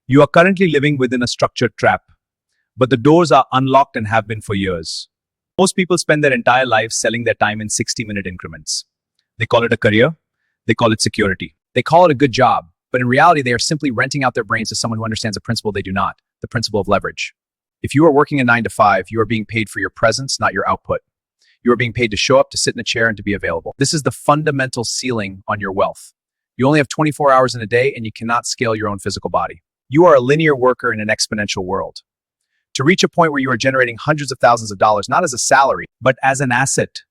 You are currently living within a structured trap, but the doors are unlocked and have been for years. Most people spend their entire lives selling their time in 60-minute increments. They call it a career, they call it security, they call it a good job, but in reality, they are simply renting out their brains to someone who understands a principle they do not, the principle of leverage. If you are working a 9 to 5, you are being paid for your presence, not your output. You are being paid to show up, to sit in a chair, and to be available. This is the fundamental ceiling on your wealth. You only have 24 hours in a day, and you cannot scale your own physical body. You are a linear worker in an exponential world. To reach a point where you are generating hundreds of thousands of dollars, not as a salary, but as an asset,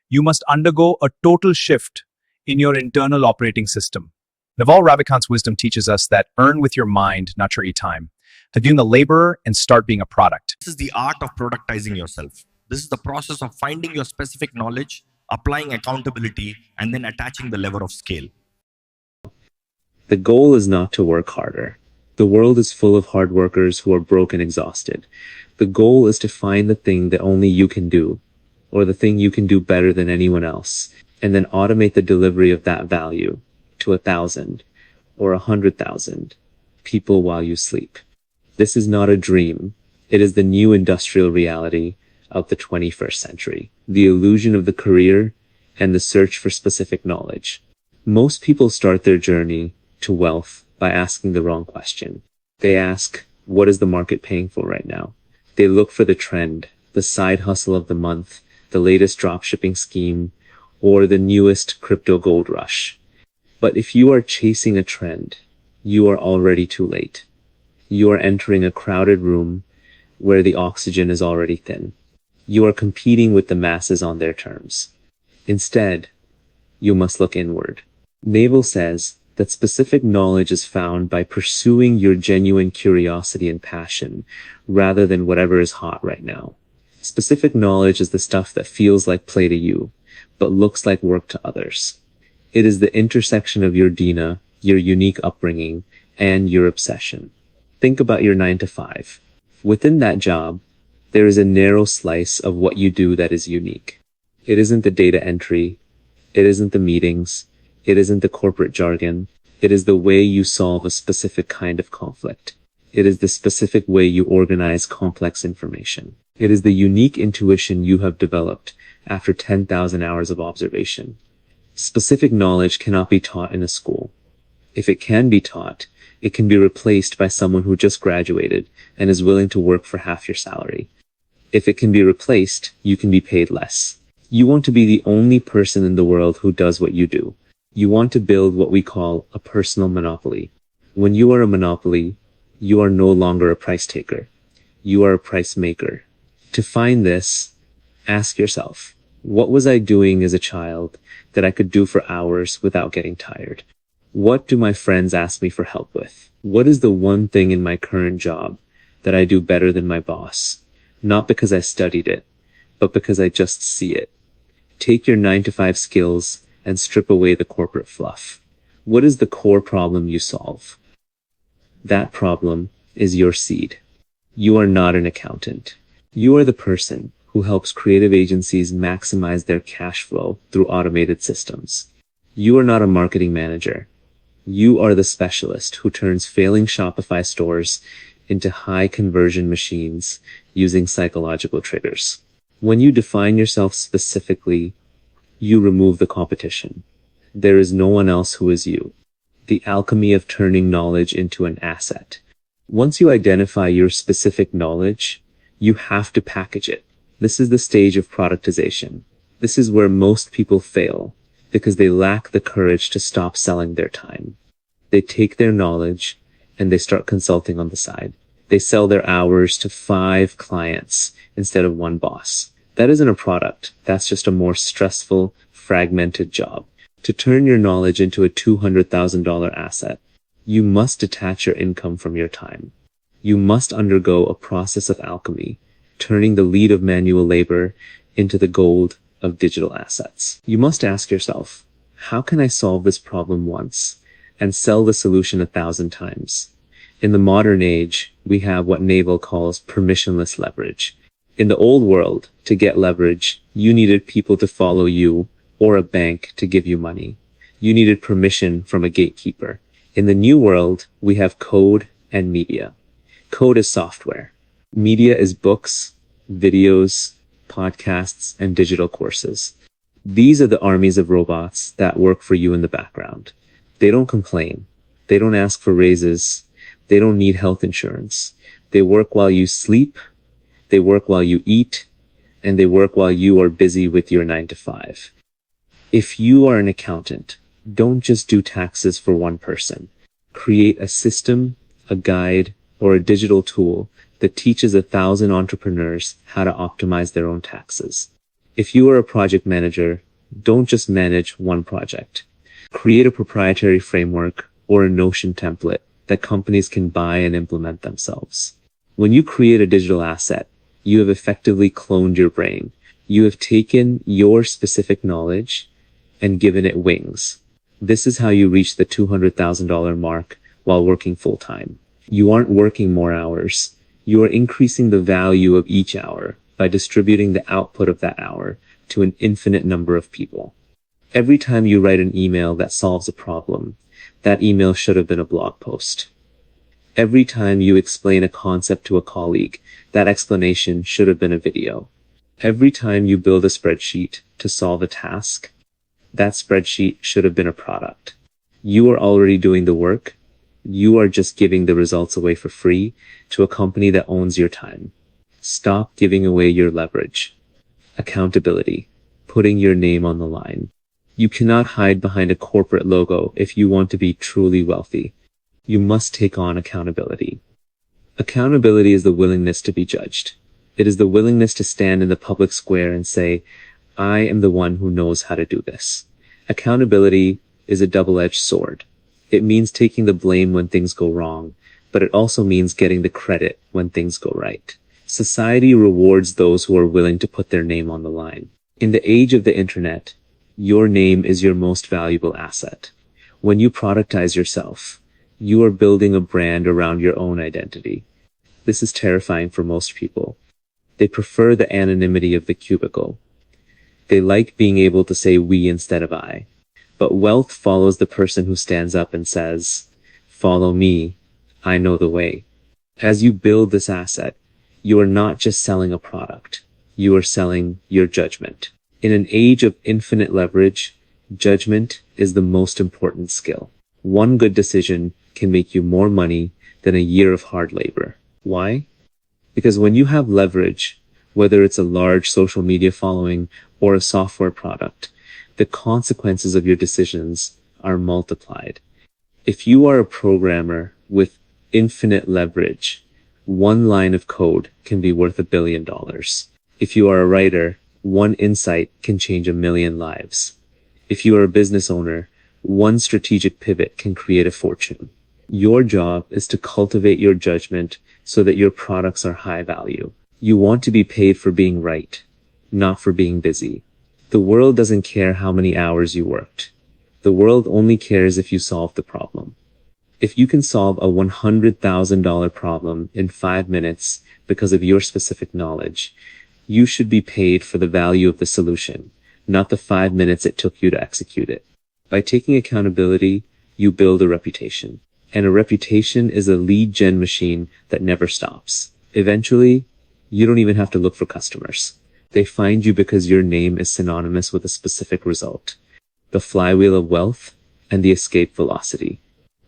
you must undergo a total shift in your internal operating system. Naval Ravikant's wisdom teaches us that earn with your mind, not your e-time. To be the laborer and start being a product. This is the art of productizing yourself. This is the process of finding your specific knowledge, applying accountability, and then attaching the lever of scale. The goal is not to work harder. The world is full of hard workers who are broke and exhausted. The goal is to find the thing that only you can do, or the thing you can do better than anyone else, and then automate the delivery of that value to 1,000 or 100,000 people while you sleep. This is not a dream. It is the new industrial reality of the 21st century. The illusion of the career and the search for specific knowledge. Most people start their journey to wealth by asking the wrong question. They ask, what is the market paying for right now? They look for the trend, the side hustle of the month, the latest dropshipping scheme, or the newest crypto gold rush. But if you are chasing a trend, you are already too late. You are entering a crowded room where the oxygen is already thin. You are competing with the masses on their terms. Instead, you must look inward. Naval says that specific knowledge is found by pursuing your genuine curiosity and passion rather than whatever is hot right now. Specific knowledge is the stuff that feels like play to you, but looks like work to others. It is the intersection of your DNA, your unique upbringing, and your obsession. Think about your 9 to 5. Within that job, there is a narrow slice of what you do that is unique. It isn't the data entry. It isn't the meetings. It isn't the corporate jargon. It is the way you solve a specific kind of conflict. It is the specific way you organize complex information. It is the unique intuition you have developed after 10,000 hours of observation. Specific knowledge cannot be taught in a school. If it can be taught, it can be replaced by someone who just graduated and is willing to work for half your salary. If it can be replaced, you can be paid less. You want to be the only person in the world who does what you do. You want to build what we call a personal monopoly. When you are a monopoly, you are no longer a price taker. You are a price maker. To find this, ask yourself, what was I doing as a child that I could do for hours without getting tired? What do my friends ask me for help with? What is the one thing in my current job that I do better than my boss? Not because I studied it, but because I just see it. Take your 9 to 5 skills and strip away the corporate fluff. What is the core problem you solve? That problem is your seed. You are not an accountant. You are the person who helps creative agencies maximize their cash flow through automated systems. You are not a marketing manager. You are the specialist who turns failing Shopify stores into high conversion machines using psychological triggers. When you define yourself specifically, you remove the competition. There is no one else who is you. The alchemy of turning knowledge into an asset. Once you identify your specific knowledge, you have to package it. This is the stage of productization. This is where most people fail because they lack the courage to stop selling their time. They take their knowledge and they start consulting on the side. They sell their hours to 5 clients instead of 1 boss. That isn't a product. That's just a more stressful, fragmented job. To turn your knowledge into a $200,000 asset, you must detach your income from your time. You must undergo a process of alchemy, turning the lead of manual labor into the gold of digital assets. You must ask yourself, how can I solve this problem once and sell the solution 1,000 times? In the modern age, we have what Naval calls permissionless leverage. In the old world, to get leverage, you needed people to follow you or a bank to give you money. You needed permission from a gatekeeper. In the new world, we have code and media. Code is software. Media is books, videos, podcasts, and digital courses. These are the armies of robots that work for you in the background. They don't complain. They don't ask for raises. They don't need health insurance. They work while you sleep. They work while you eat. And they work while you are busy with your 9 to 5. If you are an accountant, don't just do taxes for one person. Create a system, a guide, or a digital tool that teaches 1,000 entrepreneurs how to optimize their own taxes. If you are a project manager, don't just manage one project. Create a proprietary framework or a Notion template that companies can buy and implement themselves. When you create a digital asset, you have effectively cloned your brain. You have taken your specific knowledge and given it wings. This is how you reach the $200,000 mark while working full-time. You aren't working more hours. You are increasing the value of each hour by distributing the output of that hour to an infinite number of people. Every time you write an email that solves a problem, that email should have been a blog post. Every time you explain a concept to a colleague, that explanation should have been a video. Every time you build a spreadsheet to solve a task, that spreadsheet should have been a product. You are already doing the work. You are just giving the results away for free to a company that owns your time. Stop giving away your leverage. Accountability. Putting your name on the line. You cannot hide behind a corporate logo if you want to be truly wealthy. You must take on accountability. Accountability is the willingness to be judged. It is the willingness to stand in the public square and say, I am the one who knows how to do this. Accountability is a double-edged sword. It means taking the blame when things go wrong, but it also means getting the credit when things go right. Society rewards those who are willing to put their name on the line. In the age of the internet, your name is your most valuable asset. When you productize yourself, you are building a brand around your own identity. This is terrifying for most people. They prefer the anonymity of the cubicle. They like being able to say we instead of I. But wealth follows the person who stands up and says, follow me, I know the way. As you build this asset, you are not just selling a product. You are selling your judgment. In an age of infinite leverage, judgment is the most important skill. One good decision can make you more money than a year of hard labor. Why? Because when you have leverage, whether it's a large social media following or a software product, the consequences of your decisions are multiplied. If you are a programmer with infinite leverage, one line of code can be worth $1 billion. If you are a writer, one insight can change 1 million lives. If you are a business owner, one strategic pivot can create a fortune. Your job is to cultivate your judgment so that your products are high value. You want to be paid for being right, not for being busy. The world doesn't care how many hours you worked. The world only cares if you solve the problem. If you can solve a $100,000 problem in 5 minutes because of your specific knowledge, you should be paid for the value of the solution, not the 5 minutes it took you to execute it. By taking accountability, you build a reputation. And a reputation is a lead gen machine that never stops. Eventually, you don't even have to look for customers. They find you because your name is synonymous with a specific result. The flywheel of wealth and the escape velocity.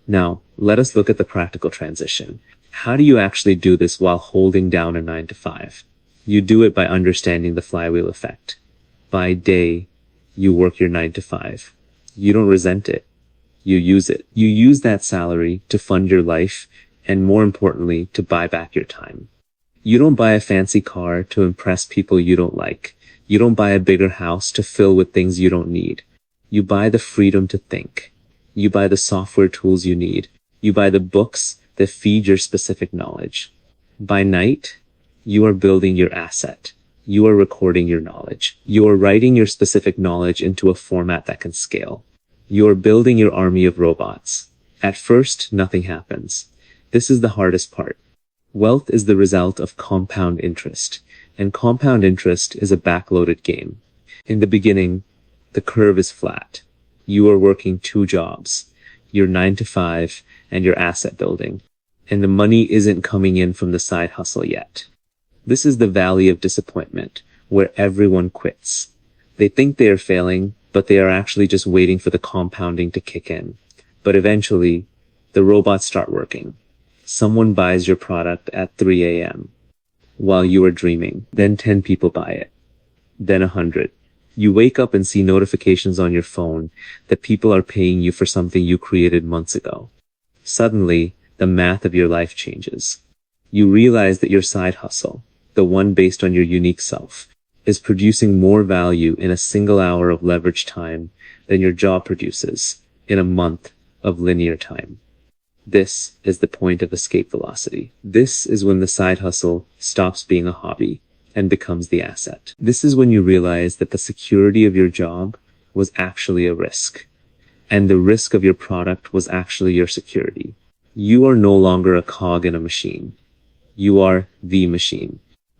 Now, let us look at the practical transition. How do you actually do this while holding down a 9 to 5? You do it by understanding the flywheel effect. By day, you work your 9 to 5. You don't resent it. You use it. You use that salary to fund your life and, more importantly, to buy back your time. You don't buy a fancy car to impress people you don't like. You don't buy a bigger house to fill with things you don't need. You buy the freedom to think. You buy the software tools you need. You buy the books that feed your specific knowledge. By night, you are building your asset. You are recording your knowledge. You are writing your specific knowledge into a format that can scale. You are building your army of robots. At first, nothing happens. This is the hardest part. Wealth is the result of compound interest, and compound interest is a backloaded game. In the beginning, the curve is flat. You are working 2 jobs, your 9 to 5 and your asset building. and the money isn't coming in from the side hustle yet. This is the valley of disappointment, where everyone quits. They think they are failing, but they are actually just waiting for the compounding to kick in. But eventually, the robots start working. Someone buys your product at 3 a.m. while you are dreaming. Then 10 people buy it. Then 100. You wake up and see notifications on your phone that people are paying you for something you created months ago. Suddenly, the math of your life changes. You realize that your side hustle, the one based on your unique self, is producing more value in a single hour of leverage time than your job produces in a month of linear time. This is the point of escape velocity. This is when the side hustle stops being a hobby and becomes the asset. This is when you realize that the security of your job was actually a risk, and the risk of your product was actually your security. You are no longer a cog in a machine. You are the machine.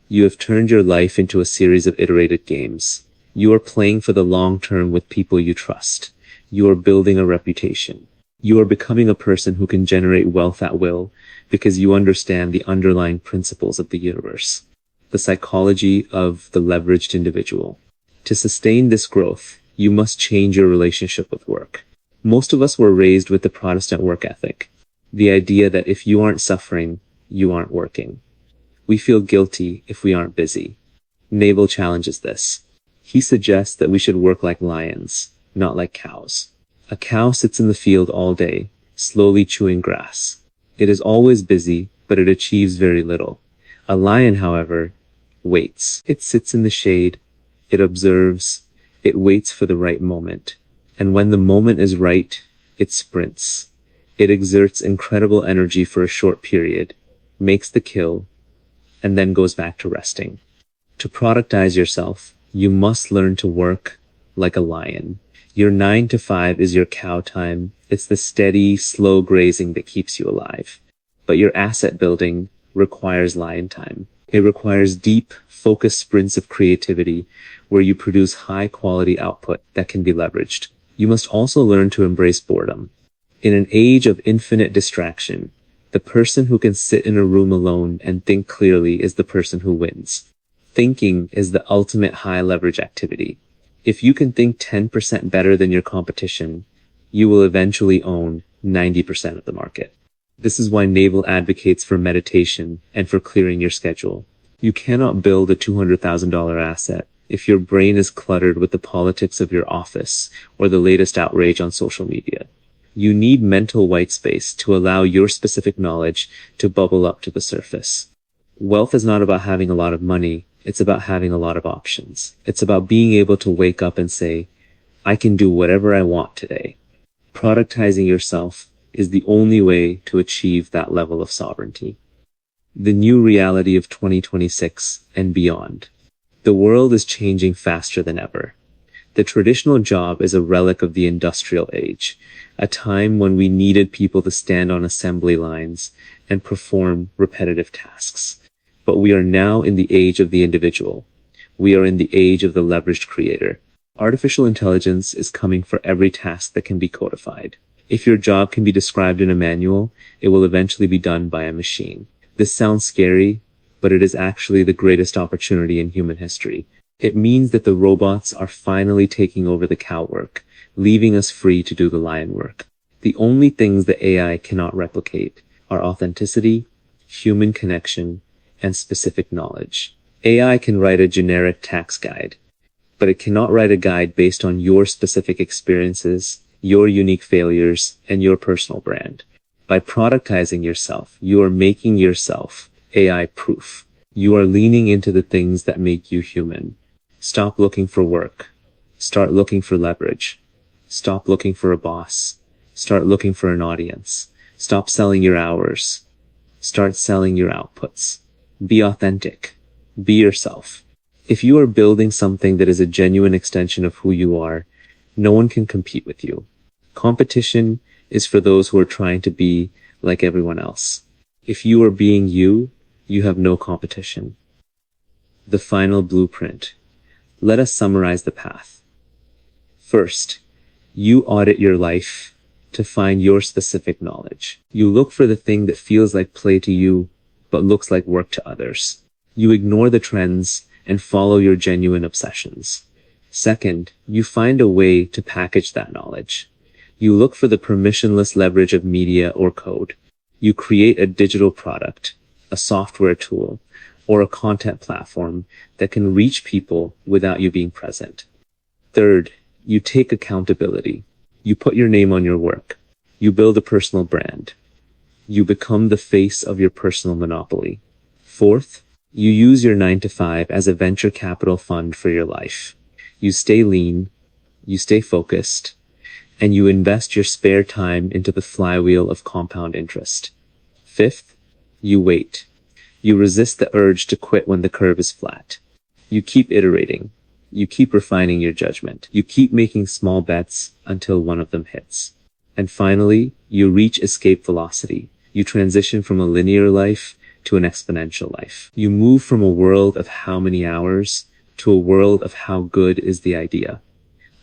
You have turned your life into a series of iterated games. You are playing for the long term with people you trust. You are building a reputation. You are becoming a person who can generate wealth at will because you understand the underlying principles of the universe, the psychology of the leveraged individual. To sustain this growth, you must change your relationship with work. Most of us were raised with the Protestant work ethic, the idea that if you aren't suffering, you aren't working. We feel guilty if we aren't busy. Naval challenges this. He suggests that we should work like lions, not like cows. A cow sits in the field all day, slowly chewing grass. It is always busy, but it achieves very little. A lion, however, waits. It sits in the shade. It observes. It waits for the right moment. And when the moment is right, it sprints. It exerts incredible energy for a short period, makes the kill, and then goes back to resting. To productize yourself, you must learn to work like a lion. Your 9 to 5 is your cow time. It's the steady, slow grazing that keeps you alive. But your asset building requires lion time. It requires deep, focused sprints of creativity where you produce high-quality output that can be leveraged. You must also learn to embrace boredom. In an age of infinite distraction, the person who can sit in a room alone and think clearly is the person who wins. Thinking is the ultimate high-leverage activity. If you can think 10% better than your competition, you will eventually own 90% of the market. This is why Naval advocates for meditation and for clearing your schedule. You cannot build a $200,000 asset if your brain is cluttered with the politics of your office or the latest outrage on social media. You need mental white space to allow your specific knowledge to bubble up to the surface. Wealth is not about having a lot of money. It's about having a lot of options. It's about being able to wake up and say, I can do whatever I want today. Productizing yourself is the only way to achieve that level of sovereignty. The new reality of 2026 and beyond. The world is changing faster than ever. The traditional job is a relic of the industrial age, a time when we needed people to stand on assembly lines and perform repetitive tasks. But we are now in the age of the individual. We are in the age of the leveraged creator. Artificial intelligence is coming for every task that can be codified. If your job can be described in a manual, it will eventually be done by a machine. This sounds scary, but it is actually the greatest opportunity in human history. It means that the robots are finally taking over the cow work, leaving us free to do the lion work. The only things that AI cannot replicate are authenticity, human connection, and specific knowledge. AI can write a generic tax guide, but it cannot write a guide based on your specific experiences, your unique failures, and your personal brand. By productizing yourself, you are making yourself AI-proof. You are leaning into the things that make you human. Stop looking for work. Start looking for leverage. Stop looking for a boss. Start looking for an audience. Stop selling your hours. Start selling your outputs. Be authentic. Be yourself. If you are building something that is a genuine extension of who you are, no one can compete with you. Competition is for those who are trying to be like everyone else. If you are being you, you have no competition. The final blueprint. Let us summarize the path. First, you audit your life to find your specific knowledge. You look for the thing that feels like play to you, but looks like work to others. You ignore the trends and follow your genuine obsessions. Second, you find a way to package that knowledge. You look for the permissionless leverage of media or code. You create a digital product, a software tool, or a content platform that can reach people without you being present. Third, you take accountability. You put your name on your work. You build a personal brand. You become the face of your personal monopoly. Fourth, you use your 9 to 5 as a venture capital fund for your life. You stay lean, you stay focused, and you invest your spare time into the flywheel of compound interest. Fifth, you wait. You resist the urge to quit when the curve is flat. You keep iterating. You keep refining your judgment. You keep making small bets until one of them hits. And finally, you reach escape velocity. You transition from a linear life to an exponential life. You move from a world of how many hours to a world of how good is the idea.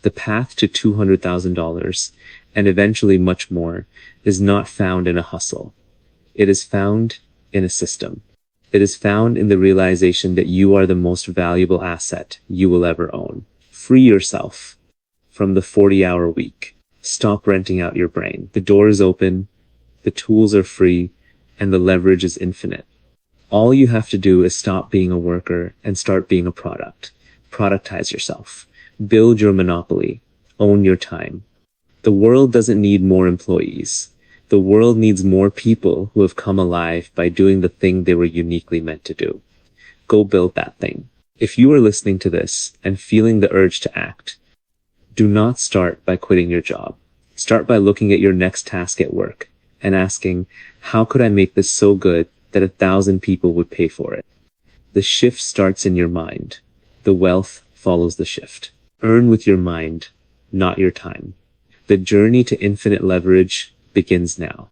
The path to $200,000 and eventually much more is not found in a hustle. It is found in a system. It is found in the realization that you are the most valuable asset you will ever own. Free yourself from the 40-hour week. Stop renting out your brain. The door is open, the tools are free, and the leverage is infinite. All you have to do is stop being a worker and start being a product. Productize yourself. Build your monopoly. Own your time. The world doesn't need more employees. The world needs more people who have come alive by doing the thing they were uniquely meant to do. Go build that thing. If you are listening to this and feeling the urge to act, do not start by quitting your job. Start by looking at your next task at work and asking, how could I make this so good that 1,000 people would pay for it? The shift starts in your mind. The wealth follows the shift. Earn with your mind, not your time. The journey to infinite leverage begins now.